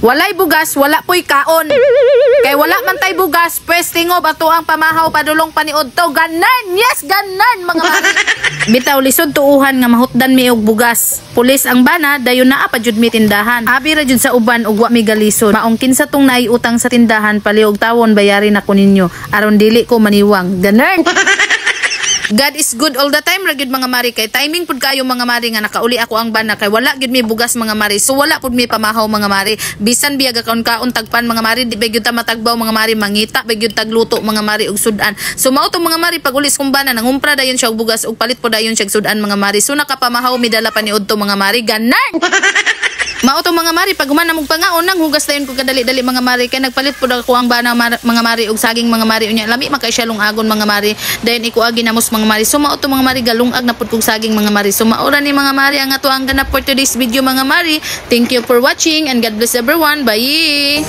Walay bugas, wala po'y kaon. Kay wala man tay bugas, pwes tingob ato ang pamahaw padulong paniod to. Ganan! Yes, ganan mga mari. Bitaw lisod tuuhan nga mahutdan mi og bugas. Pulis ang bana, dayon naa pa jud mi tindahan. Abi ra jud sa uban ug wa mi galisod. Maong kinsa tong naiutang sa tindahan paliog tawon bayari na ko ninyo. Aron dili ko maniwang. Ganan! God is good all the time ra gyud mga mari, kay timing pud kayo mga mari nga nakauli ako ang bana kay wala gyud mi bugas mga mari, so wala pud mi pamahaw mga mari. Bisan biya kaon-kaon tagpan mga mari, di ba gyud ta matagbaw mga mari, mangita ba gyud tagluto mga mari og sudan. So mao to mga mari, pag ulis kong bana nangumpra dayon siya og bugas ug palit po dayon siya og sudan mga mari, so nakapamahaw mi dala pa ni udto mga mari. Ganan! Mao to mga mari, pag human namog pangaon nang hugas dayon ko kadali-dali mga mari, kay nagpalit pud ako ang bana mga mari og saging mga mari unya lami makay siya lungagon mga mari, dayon ikuagi namos mga mari. So mao to mga mari, galungag na pud kog saging mga mari. So maura ni mga mari ang ato ang ganap for today's video mga mari. Thank you for watching and God bless everyone. Bye.